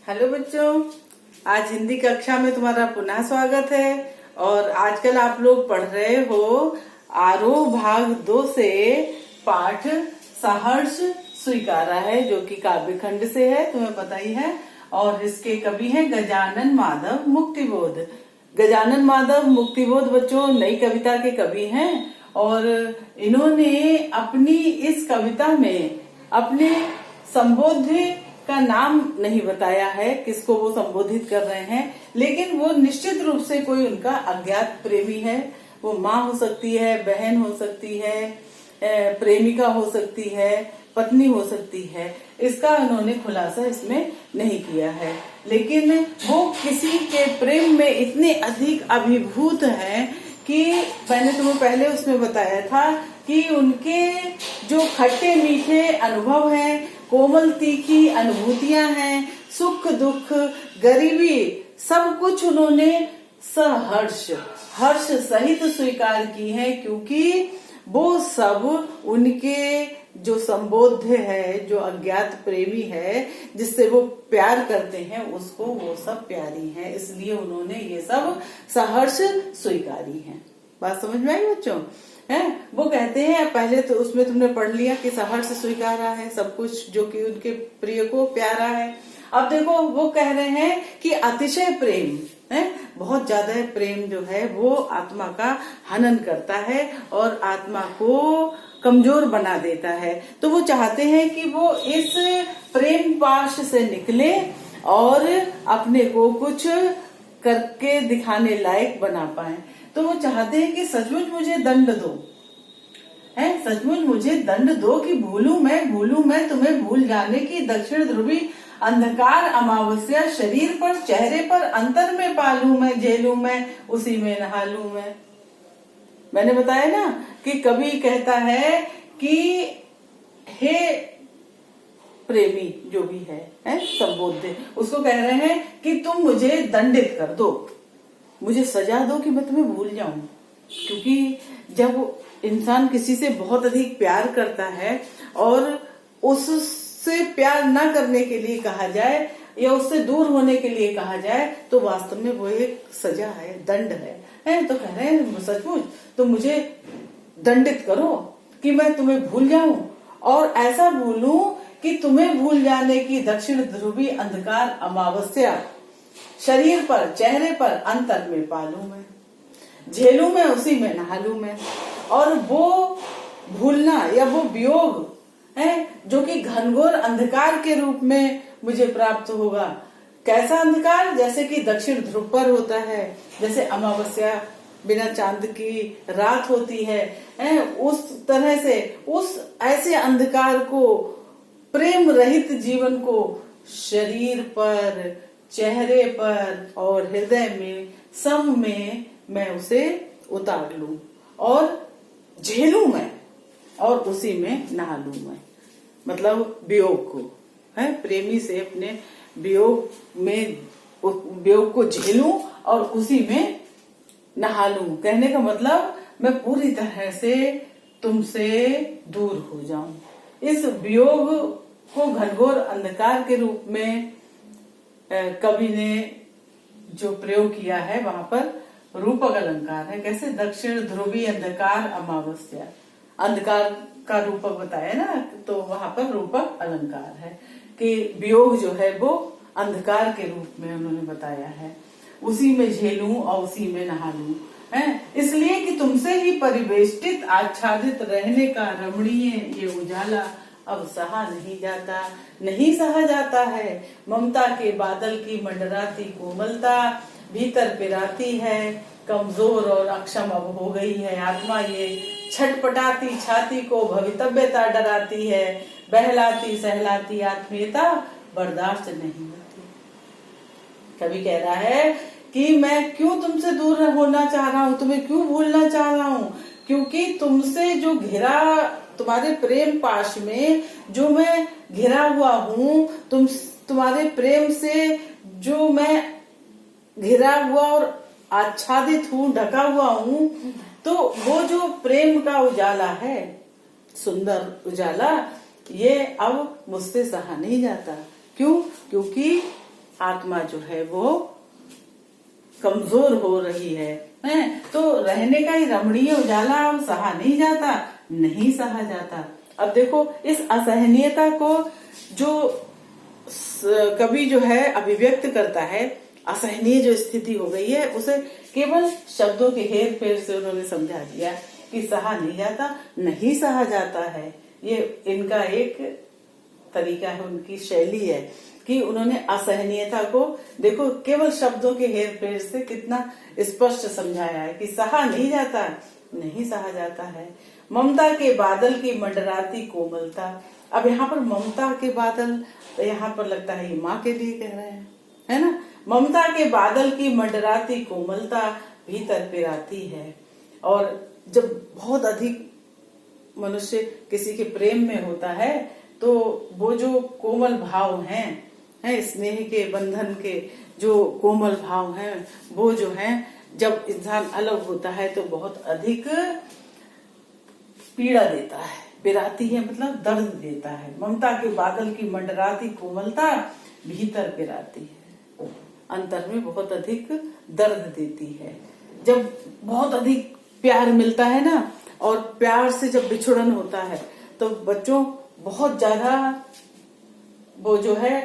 Hello बच्चों, आज हिंदी कक्षा में तुम्हारा पुनः स्वागत है। और आजकल आप लोग पढ़ रहे हो आरोह भाग 2 से पाठ सहर्ष स्वीकारा है, जो कि काव्य खंड से है, तुम्हें पता ही है। और इसके कवि हैं गजानन माधव मुक्तिबोध। गजानन माधव मुक्तिबोध बच्चों नई कविता के कवि हैं और इन्होंने अपनी इस कविता में अपने संबोध्य का नाम नहीं बताया है, किसको वो संबोधित कर रहे हैं, लेकिन वो निश्चित रूप से कोई उनका अज्ञात प्रेमी है। वो माँ हो सकती है, बहन हो सकती है, प्रेमिका हो सकती है, पत्नी हो सकती है। इसका उन्होंने खुलासा इसमें नहीं किया है, लेकिन वो किसी के प्रेम में इतने अधिक अभिभूत हैं कि मैंने तुम्हें पहले उसमें बताया था कि उनके जो खट्टे मीठे अनुभव हैं, कोमल तीखी अनुभूतियां हैं, सुख दुख गरीबी सब कुछ उन्होंने सहर्ष हर्ष सहित स्वीकार की है, क्योंकि वो सब उनके जो संबोध्य है, जो अज्ञात प्रेमी है, जिससे वो प्यार करते हैं, उसको वो सब प्यारी है, इसलिए उन्होंने ये सब सहर्ष स्वीकारी है। बात समझ में आई बच्चों? है वो कहते हैं, पहले तो उसमें तुमने पढ़ लिया कि सहर्ष स्वीकारा है सब कुछ जो कि उनके प्रिय को प्यारा है। अब देखो वो कह रहे हैं कि अतिशय प्रेम है, बहुत ज्यादा प्रेम जो है वो आत्मा का हनन करता है और आत्मा को कमजोर बना देता है। तो वो चाहते हैं कि वो इस प्रेम पाश से निकले और अपने को कुछ करके दिखाने लायक बना पाए। तो वो चाहते हैं कि सचमुच मुझे दंड दो, है सचमुच मुझे दंड दो कि भूलूं मैं तुम्हें भूल जाने की दक्षिण ध्रुवी अंधकार अमावस्या, शरीर पर चेहरे पर अंतर में पालूं मैं, झेलूं मैं, उसी में नहा लूं मैं। मैंने बताया ना कि कवि कहता है कि हे प्रेमी जो भी है संबोध्य, उसको कह रहे हैं कि तुम मुझे दंडित कर दो, मुझे सजा दो कि मैं तुम्हें भूल जाऊं। क्योंकि जब इंसान किसी से बहुत अधिक प्यार करता है और उससे प्यार न करने के लिए कहा जाए या उससे दूर होने के लिए कहा जाए, तो वास्तव में वो एक सजा है, दंड है। तो कह रहे हैं सचमुच तो मुझे दंडित करो कि मैं तुम्हें भूल जाऊं और ऐसा भूलूं कि तुम्हें भूल जाने की दक्षिण ध्रुवी अंधकार अमावस्या, शरीर पर चेहरे पर अंतर में पालूं मैं, झेलूं मैं, उसी में नहा लूं मैं। और वो भूलना या वो वियोग है जो कि घनघोर अंधकार के रूप में मुझे प्राप्त होगा। कैसा अंधकार? जैसे कि दक्षिण ध्रुव पर होता है, जैसे अमावस्या बिना चांद की रात होती है, उस तरह से उस ऐसे अंधकार को, प्रेम रहित जीवन को शरीर पर, चेहरे पर और हृदय में, सब में मैं उसे उतार लूं और झेलूं मैं और उसी में नहा लूं मैं। मतलब वियोग को, है प्रेमी से अपने वियोग को झेलूं और उसी में नहा लूं। कहने का मतलब मैं पूरी तरह से तुमसे दूर हो जाऊं। इस वियोग को घनघोर अंधकार के रूप में कवि ने जो प्रयोग किया है, वहां पर रूपक अलंकार है। कैसे? दक्षिण ध्रुवी अंधकार अमावस्या, अंधकार का रूपक बताया ना, तो वहां पर रूपक अलंकार है कि वियोग जो है वो अंधकार के रूप में उन्होंने बताया है, उसी में झेलूं और उसी में नहा लूं, है इसलिए कि तुमसे ही परिवेष्टित आच्छादित रहने का रमणीय ये उजाला अब सहा नहीं सहा जाता है। ममता के बादल की मंडराती कोमलता भीतर पिराती है, कमजोर और अक्षम अब हो गई है आत्मा, ये छटपटाती छाती को भवितव्यता डराती है, बहलाती सहलाती आत्मीयता बर्दाश्त नहीं होती। कवि कह रहा है कि मैं क्यों तुमसे दूर होना चाह रहा हूँ, तुम्हें क्यों भूलना चाह रहा हूँ, क्योंकि तुमसे जो घिरा, तुम्हारे प्रेम पाश में जो मैं घिरा हुआ हूँ, तुम्हारे प्रेम से जो मैं घिरा हुआ और आच्छादित हूँ, ढका हुआ हूँ, तो वो जो प्रेम का उजाला है, सुंदर उजाला, ये अब मुझसे सहा नहीं जाता। क्यों? क्योंकि आत्मा जो है वो कमजोर हो रही है, तो रहने का ही रमणीय उजाला अब सहा नहीं जाता, नहीं सहा जाता। अब देखो इस असहनीयता को जो कवि जो है अभिव्यक्त करता है, असहनीय जो स्थिति हो गई है उसे केवल शब्दों के हेर फेर से उन्होंने समझा दिया कि सहा नहीं जाता, नहीं सहा जाता है। ये इनका एक तरीका है, उनकी शैली है कि उन्होंने असहनीयता को देखो केवल शब्दों के हेर फेर से कितना स्पष्ट समझाया है कि सहा नहीं जाता, नहीं सहा जाता है। ममता के बादल की मंडराती कोमलता। अब यहाँ पर ममता के बादल, तो यहाँ पर लगता है ये माँ के लिए कह रहे हैं, है ना। ममता के बादल की मंडराती कोमलता भीतर पिराती है। और जब बहुत अधिक मनुष्य किसी के प्रेम में होता है तो वो जो कोमल भाव हैं, स्नेह के बंधन के जो कोमल भाव हैं, वो जो है जब इंसान अलग होता है तो बहुत अधिक पीड़ा देता है, पिराती है मतलब दर्द देता है। ममता के बादल की मंडराती कोमलता भीतर पिराती है, अंतर में बहुत अधिक दर्द देती है। जब बहुत अधिक प्यार मिलता है ना, और प्यार से जब बिछुड़न होता है तो बच्चों बहुत ज्यादा वो जो है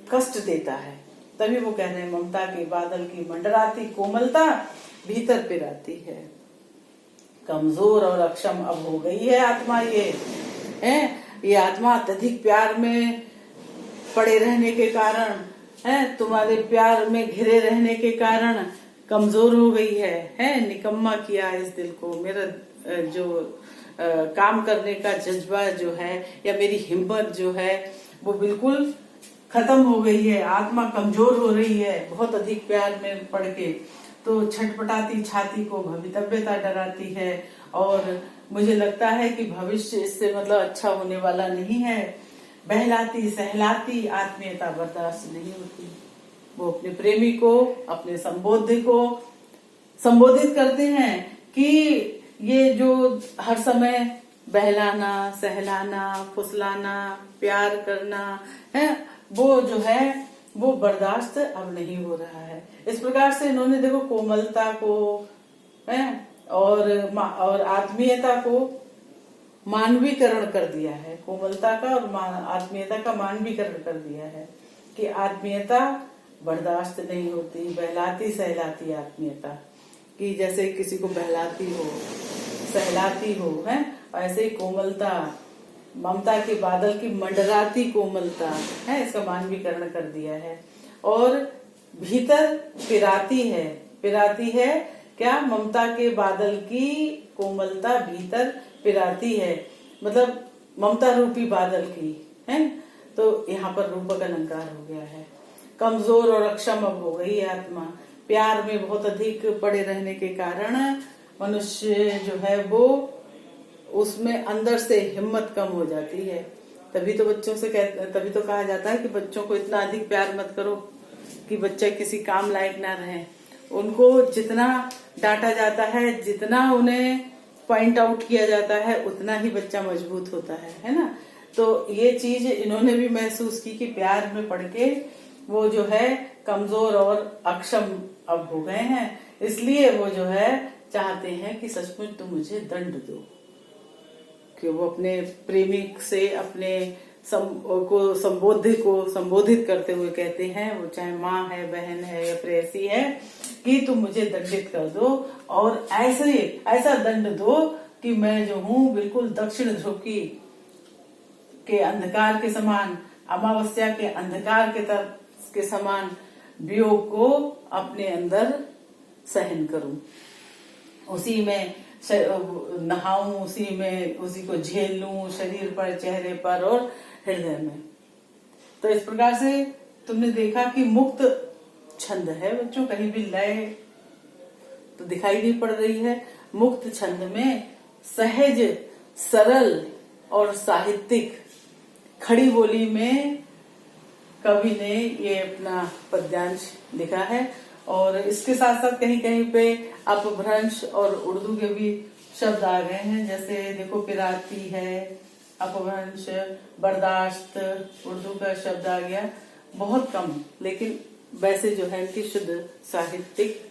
कष्ट देता है। तभी वो कह रहे हैं ममता के बादल की मंडराती कोमलता भीतर पिराती है। कमजोर और अक्षम अब हो गई है आत्मा, ये आत्मा अत्यधिक प्यार में पड़े रहने के कारण तुम्हारे प्यार में घिरे रहने के कारण कमजोर हो गई है। निकम्मा किया इस दिल को, मेरा जो काम करने का जज्बा जो है या मेरी हिम्मत जो है वो बिल्कुल खत्म हो गई है। आत्मा कमजोर हो रही है बहुत अधिक प्यार में पड़ के, तो छटपटाती छाती को भवितव्यता डराती है। और मुझे लगता है कि भविष्य इससे मतलब अच्छा होने वाला नहीं है। बहलाती सहलाती आत्मीयता बर्दाश्त नहीं होती। वो अपने प्रेमी को, अपने संबोधि को संबोधित करते हैं कि ये जो हर समय बहलाना, सहलाना, फुसलाना, प्यार करना है, वो जो है वो बर्दाश्त अब नहीं हो रहा है। इस प्रकार से इन्होंने देखो कोमलता को और आत्मीयता को मानवीकरण कर दिया है। कोमलता का और आत्मीयता का मानवीकरण कर दिया है कि आत्मीयता बर्दाश्त नहीं होती। बहलाती सहलाती आत्मीयता, कि जैसे किसी को बहलाती हो, सहलाती हो, है ऐसे ही कोमलता, ममता के बादल की मंडराती कोमलता है, इसका मानवीकरण कर दिया है। और भीतर पिराती है, पिराती है क्या? ममता के बादल की कोमलता भीतर पिराती है, मतलब ममता रूपी बादल की है। तो यहाँ पर रूपक अलंकार हो गया है। कमजोर और अक्षम अब हो गई है आत्मा। प्यार में बहुत अधिक पड़े रहने के कारण मनुष्य जो है वो उसमें अंदर से हिम्मत कम हो जाती है। तभी तो तभी तो कहा जाता है कि बच्चों को इतना अधिक प्यार मत करो कि बच्चा किसी काम लायक ना रहे। उनको जितना डांटा जाता है, जितना उन्हें पॉइंट आउट किया जाता है, उतना ही बच्चा मजबूत होता है ना। तो ये चीज इन्होंने भी महसूस की कि प्यार में पड़ के वो जो है कमजोर और अक्षम अब हो गए हैं। इसलिए वो जो है चाहते हैं कि सचमुच तुम मुझे दंड दो। कि वो अपने प्रेमिक से अपने संबोधित करते हुए कहते हैं, वो चाहे माँ है, बहन है या प्रेयसी है, कि तुम मुझे दंडित कर दो और ऐसा दंड दो कि मैं जो हूँ बिल्कुल दक्षिण ध्रुव के अंधकार के समान, अमावस्या के अंधकार के समान वियोग को अपने अंदर सहन करूं, उसी में नहाऊं, उसी को झेल लूं, शरीर पर, चेहरे पर और हृदय में। तो इस प्रकार से तुमने देखा कि मुक्त छंद है बच्चों, कहीं भी लय तो दिखाई नहीं पड़ रही है। मुक्त छंद में सहज, सरल और साहित्यिक खड़ी बोली में कवि ने ये अपना पद्यांश लिखा है। और इसके साथ साथ कहीं कहीं पे अपभ्रंश और उर्दू के भी शब्द आ गए हैं। जैसे देखो पिराती है, अपभ्रंश, बर्दाश्त उर्दू का शब्द आ गया, बहुत कम, लेकिन वैसे जो है इनकी शुद्ध साहित्यिक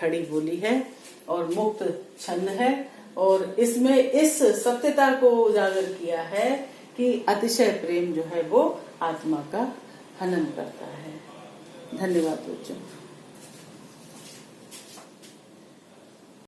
खड़ी बोली है और मुक्त छंद है। और इसमें इस सत्यता को उजागर किया है कि अतिशय प्रेम जो है वो आत्मा का हनन करता है। धन्यवाद बच्चों।